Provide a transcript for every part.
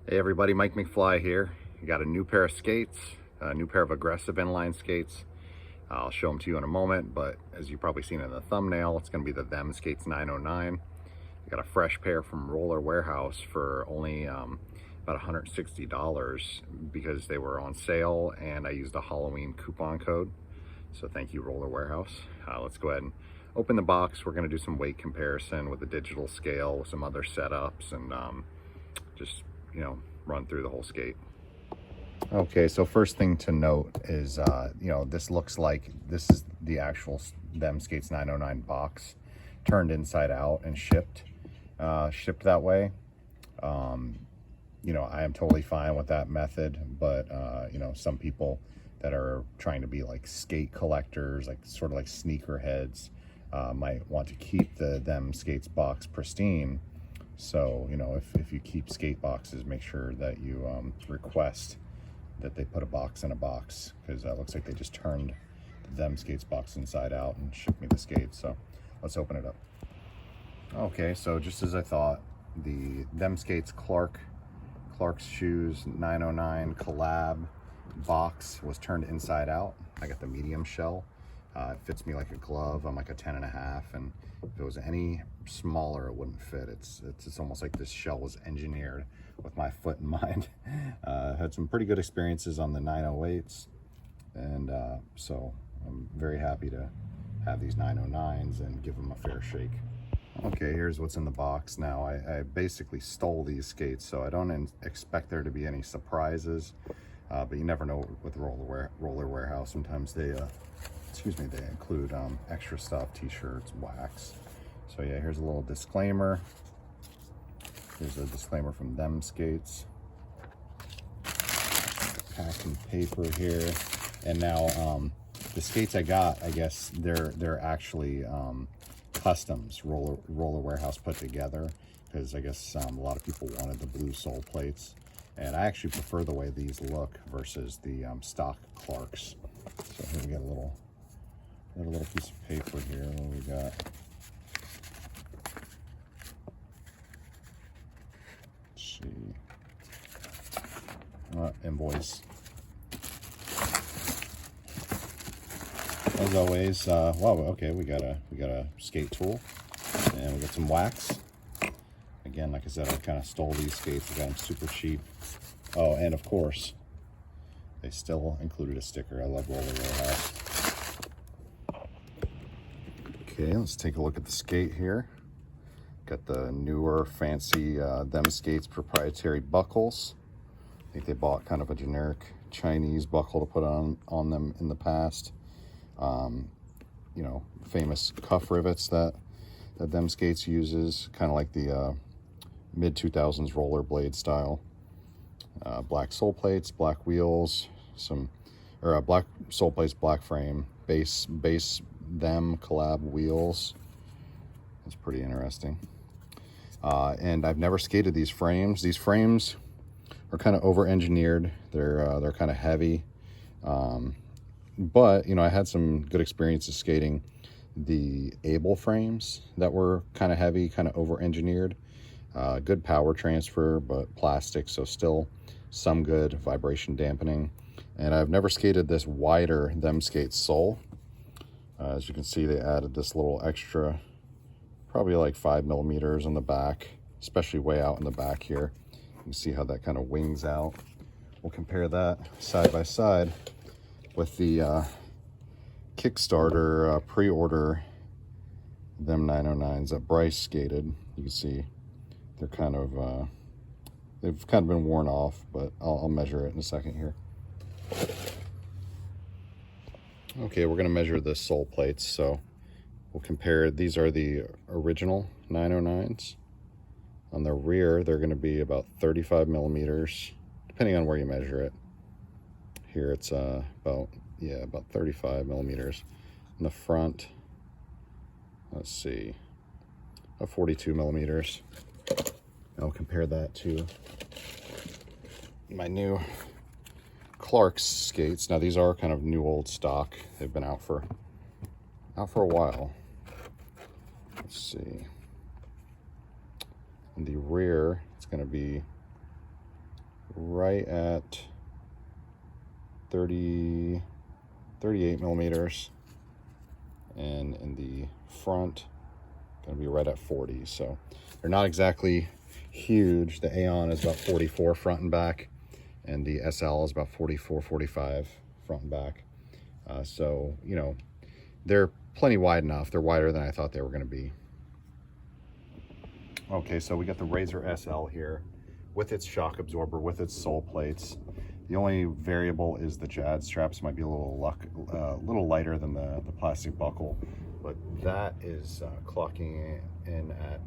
Hey everybody, Mike McFly here. I got a new pair of skates, a new pair of aggressive inline skates. I'll show them to you in a moment, but as you've probably seen in the thumbnail, it's going to be the Them Skates 909. I got a fresh pair from Roller Warehouse for only about $160 because they were on sale and I used a Halloween coupon code. So thank you, Roller Warehouse. Let's go ahead and open the box. We're going to do some weight comparison with a digital scale, with some other setups, and just run through the whole skate. Okay, so first thing to note is this looks like this is the actual Them Skates 909 box turned inside out and shipped that way. I am totally fine with that method, but some people that are trying to be like skate collectors, like sort of like sneakerheads, might want to keep the Them Skates box pristine. So, if you keep skate boxes, make sure that you request that they put a box in a box, because it looks like they just turned the Them Skates box inside out and shipped me the skates. So let's open it up. Okay, so just as I thought, the Them Skates Clark's Shoes 909 collab box was turned inside out. I got the medium shell. It fits me like a glove. I'm like a 10.5, and if it was any smaller, it wouldn't fit. It's almost like this shell was engineered with my foot in mind. Had some pretty good experiences on the 908s, and so I'm very happy to have these 909s and give them a fair shake. Okay, here's what's in the box now. I basically stole these skates, so I don't expect there to be any surprises, but you never know with Roller Warehouse. Sometimes they they include extra stuff, t-shirts, wax. So yeah, here's a little disclaimer. Here's a disclaimer from Them Skates. Packing paper here. And now the skates I got, I guess they're actually customs Roller Warehouse put together, because I guess a lot of people wanted the blue sole plates. And I actually prefer the way these look versus the stock Clarks. So here we got a little piece of paper here. What we got? Let's see. Invoice. As always, wow. Okay, we got a skate tool, and we got some wax. Again, like I said, I kind of stole these skates. I got them super cheap. Oh, and of course, they still included a sticker. I love Roller Warehouse. Okay, let's take a look at the skate here. Got the newer, fancy Them Skates proprietary buckles. I think they bought kind of a generic Chinese buckle to put on them in the past. Famous cuff rivets that Them Skates uses, kind of like the mid-2000s rollerblade style. Black sole plates, black wheels, black sole plates, black frame, base Them collab wheels. That's pretty interesting. And I've never skated these frames. These frames are kind of over-engineered. They're kind of heavy. But I had some good experiences skating the Able frames that were kind of heavy, kind of over-engineered. Good power transfer, but plastic, so still some good vibration dampening. And I've never skated this wider Them Skates sole. As you can see, they added this little extra, probably like 5 millimeters on the back, especially way out in the back here. You can see how that kind of wings out. We'll compare that side by side with the Kickstarter pre-order Them 909s that Bryce skated. You can see they're kind of, they've kind of been worn off, but I'll measure it in a second here. Okay, we're going to measure the sole plates, so we'll compare. These are the original 909s. On the rear, they're going to be about 35 millimeters, depending on where you measure it. Here it's about 35 millimeters. In the front, let's see, about 42 millimeters. I'll compare that to my new Clark's skates. Now these are kind of new old stock. They've been out for a while. Let's see. In the rear, it's going to be right at 38 millimeters, and in the front going to be right at 40. So they're not exactly huge. The Aeon is about 44 front and back, and the SL is about 44, 45 front and back. So, you know, they're plenty wide enough. They're wider than I thought they were going to be. Okay, so we got the Razor SL here with its shock absorber, with its sole plates. The only variable is the JAD straps might be a little lighter than the plastic buckle, but that is clocking in at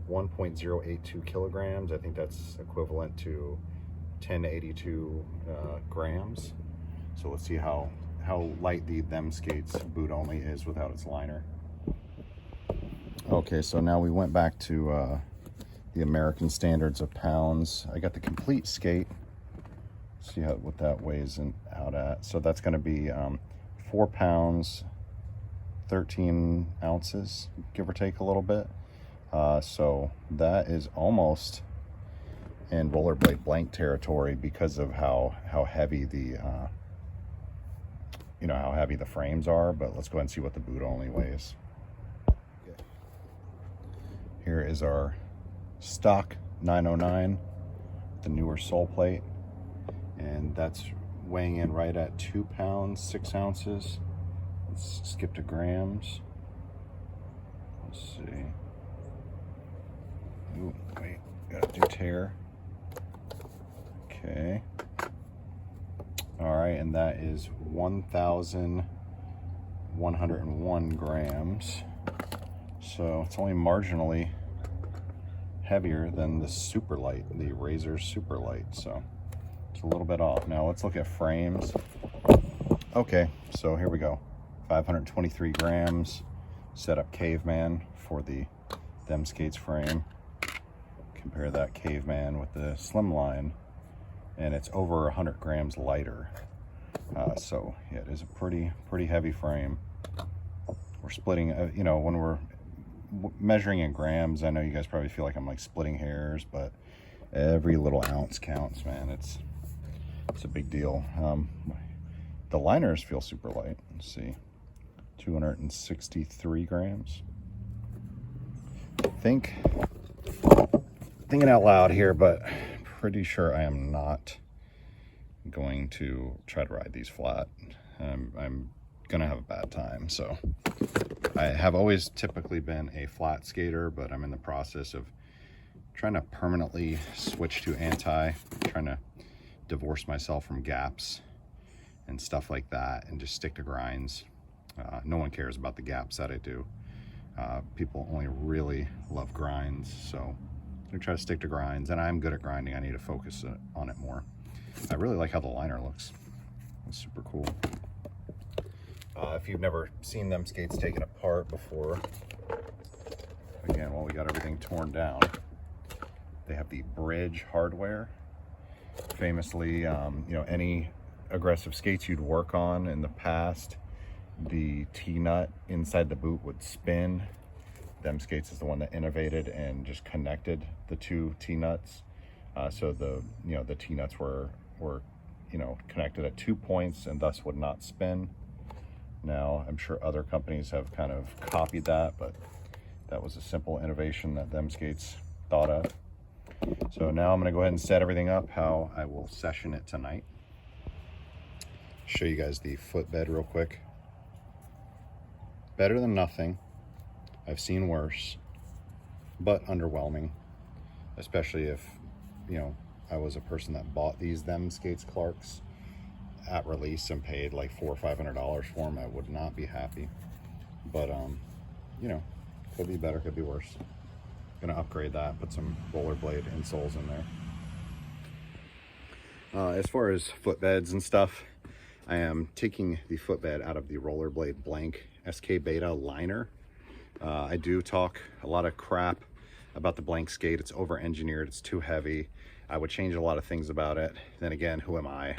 1.082 kilograms. I think that's equivalent to 1082 grams. So let's see how light the Them Skates boot only is without its liner. Okay, so now we went back to the American standards of pounds. I got the complete skate. See what that weighs out at. So that's going to be 4 pounds 13 ounces, give or take a little bit. So that is almost in rollerblade blank territory because of how heavy the you know, how heavy the frames are. But let's go ahead and see what the boot only weighs. Okay. Here is our stock 909, the newer sole plate, and that's weighing in right at 2 pounds 6 ounces. Let's skip to grams. Let's see. Ooh, wait, gotta do tear. Okay. All right, and that is 1,101 grams. So it's only marginally heavier than the Superlight, the Razor Superlight. So it's a little bit off. Now let's look at frames. Okay, so here we go. 523 grams. Set up Caveman for the Them Skates frame. Compare that Caveman with the Slimline, and it's over 100 grams lighter. So yeah, it is a pretty heavy frame. We're splitting, you know, when we're measuring in grams, I know you guys probably feel like I'm like splitting hairs, but every little ounce counts, man. It's a big deal. The liners feel super light. Let's see, 263 grams. Thinking out loud here, but pretty sure I am not going to try to ride these flat. I'm gonna have a bad time. So I have always typically been a flat skater, but I'm in the process of trying to permanently switch to anti, trying to divorce myself from gaps and stuff like that and just stick to grinds. No one cares about the gaps that I do. People only really love grinds, so I'm gonna try to stick to grinds, and I'm good at grinding. I need to focus on it more. I really like how the liner looks. It's super cool. If you've never seen Them Skates taken apart before, again, while we got everything torn down, they have the bridge hardware. Famously, you know, any aggressive skates you'd work on in the past, the T-nut inside the boot would spin. Them Skates is the one that innovated and just connected the two T-nuts. So the T-nuts were connected at 2 points and thus would not spin. Now, I'm sure other companies have kind of copied that, but that was a simple innovation that Them Skates thought of. So now I'm gonna go ahead and set everything up how I will session it tonight. Show you guys the footbed real quick. Better than nothing. I've seen worse, but underwhelming, especially if, you know, I was a person that bought these Them Skates Clarks at release and paid like $400 or $500 for them. I would not be happy, but you know, could be better, could be worse. Gonna upgrade that, put some rollerblade insoles in there. As far as footbeds and stuff, I am taking the footbed out of the Rollerblade Blank SK Beta liner. I do talk a lot of crap about the Blank skate. It's over-engineered, it's too heavy. I would change a lot of things about it. Then again, who am I?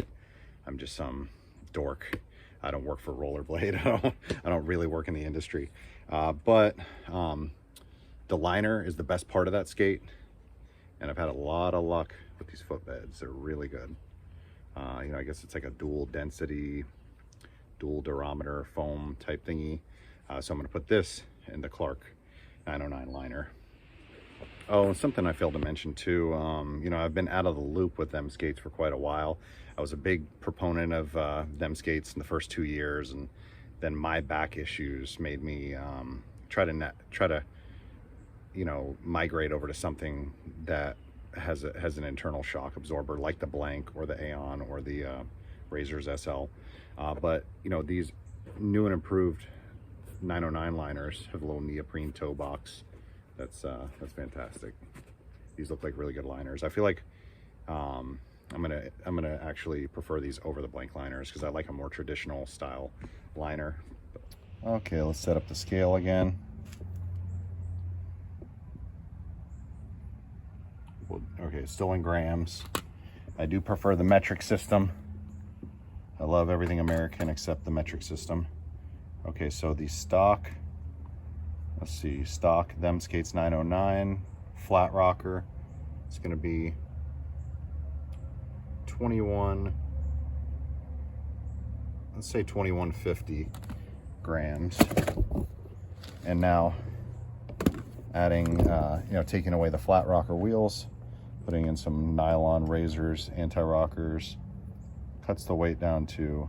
I'm just some dork. I don't work for Rollerblade. I don't really work in the industry. But the liner is the best part of that skate, and I've had a lot of luck with these footbeds. They're really good. You know, I guess it's like a dual density, dual durometer foam type thingy. So I'm going to put this in the Clark 909 liner. Oh, and something I failed to mention too, you know, I've been out of the loop with them skates for quite a while. I was a big proponent of them skates in the first 2 years, and then my back issues made me try to you know, migrate over to something that has an internal shock absorber like the Blank or the Aeon or the Razors SL. But you know, these new and improved 909 liners have a little neoprene toe box. That's fantastic. These look like really good liners. I feel like I'm gonna actually prefer these over the Blank liners because I like a more traditional style liner. Okay, let's set up the scale again. Okay, still in grams. I do prefer the metric system. I love everything American except the metric system. Okay, so the stock, let's see, stock Them Skates 909 flat rocker, it's gonna be 21, let's say 2150 grams. And now adding, you know, taking away the flat rocker wheels, putting in some nylon Razors, anti-rockers, cuts the weight down to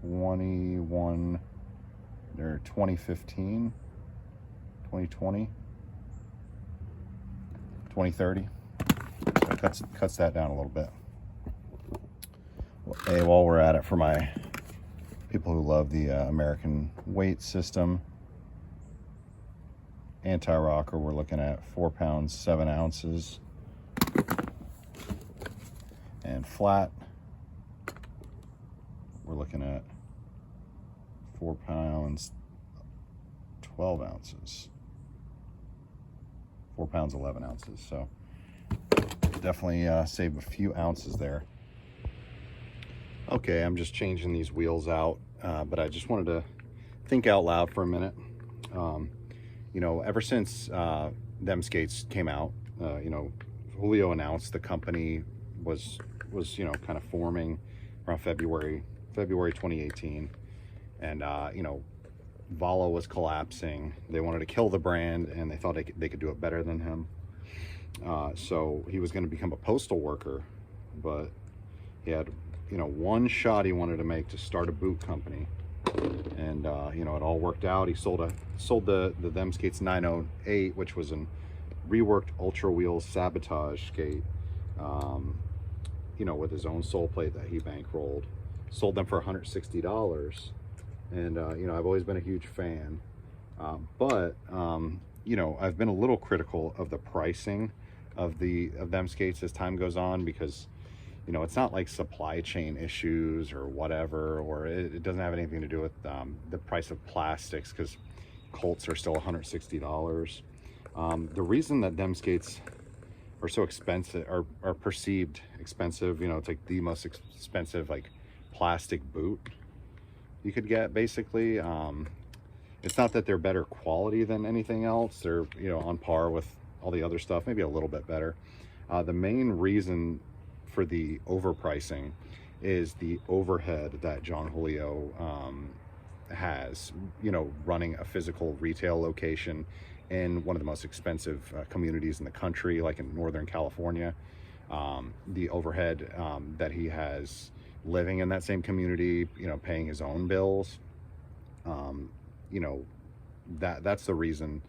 21 or 2015, 2020, 2030. So it cuts that down a little bit. Hey, while we're at it, for my people who love the American weight system, anti-rocker, we're looking at 4 pounds 7 ounces, and flat we're looking at 4 pounds 12 ounces, 4 pounds 11 ounces. So definitely save a few ounces there. Okay, I'm just changing these wheels out, but I just wanted to think out loud for a minute. You know, ever since Them Skates came out, you know, Julio announced the company was you know, kind of forming around February 2018, and you know, Valo was collapsing. They wanted to kill the brand, and they thought they could do it better than him. So he was going to become a postal worker, but he had, you know, one shot he wanted to make to start a boot company. And you know, it all worked out. He sold the Them Skates 908, which was a reworked Ultra Wheels Sabotage skate, you know, with his own sole plate that he bankrolled. Sold them for $160, and you know, I've always been a huge fan, but you know, I've been a little critical of the pricing of them skates as time goes on, because you know, it's not like supply chain issues or whatever, or it doesn't have anything to do with the price of plastics, because Colts are still $160. The reason that them skates are so expensive, are perceived expensive, you know, it's like the most expensive like plastic boot you could get, basically. It's not that they're better quality than anything else. They're, you know, on par with all the other stuff, maybe a little bit better. The main reason for the overpricing is the overhead that John Julio has, you know, running a physical retail location in one of the most expensive communities in the country, like in Northern California. The overhead that he has living in that same community, you know, paying his own bills, you know, that's the reason.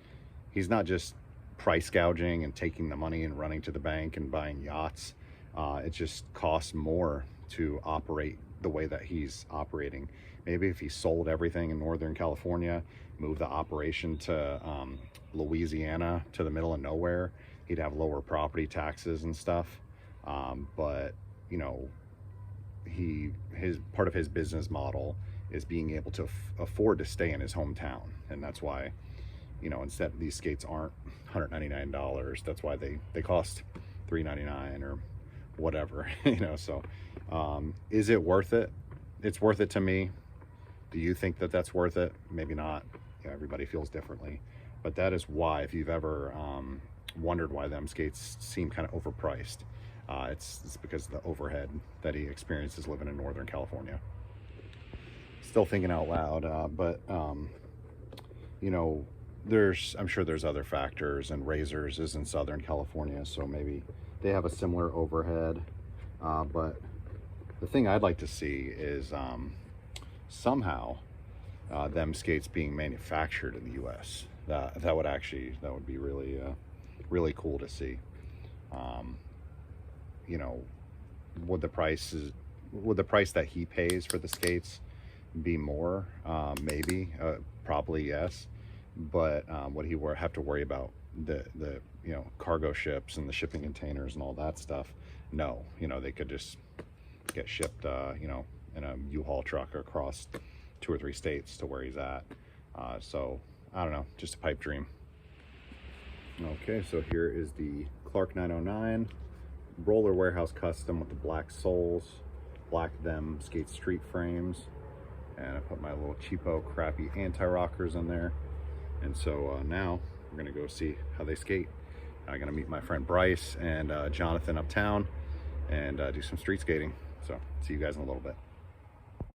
He's not just price gouging and taking the money and running to the bank and buying yachts. It just costs more to operate the way that he's operating. Maybe if he sold everything in Northern California, moved the operation to Louisiana, to the middle of nowhere, he'd have lower property taxes and stuff. But you know, his part of his business model is being able to afford to stay in his hometown, and that's why, you know, instead these skates aren't $199, that's why they cost $399 or whatever. You know, so is it worth it? It's worth it to me. Do you think that that's worth it? Maybe not. You know, everybody feels differently, but that is why, if you've ever wondered why them skates seem kind of overpriced. It's because of the overhead that he experiences living in Northern California. Still thinking out loud, but you know, I'm sure there's other factors, and Razors is in Southern California, so maybe they have a similar overhead. But the thing I'd like to see is somehow them skates being manufactured in the U.S. That would be really really cool to see. You know, would the price that he pays for the skates be more? Maybe, probably yes. But would he have to worry about the you know, cargo ships and the shipping containers and all that stuff? No, you know, they could just get shipped you know, in a U-Haul truck across 2 or 3 states to where he's at. So I don't know, just a pipe dream. Okay, so here is the Clark 909 Roller Warehouse Custom with the black soles, black them skate street frames, and I put my little cheapo crappy anti-rockers in there. And so now we're gonna go see how they skate. I'm gonna meet my friend Bryce and Jonathan uptown and do some street skating. So see you guys in a little bit.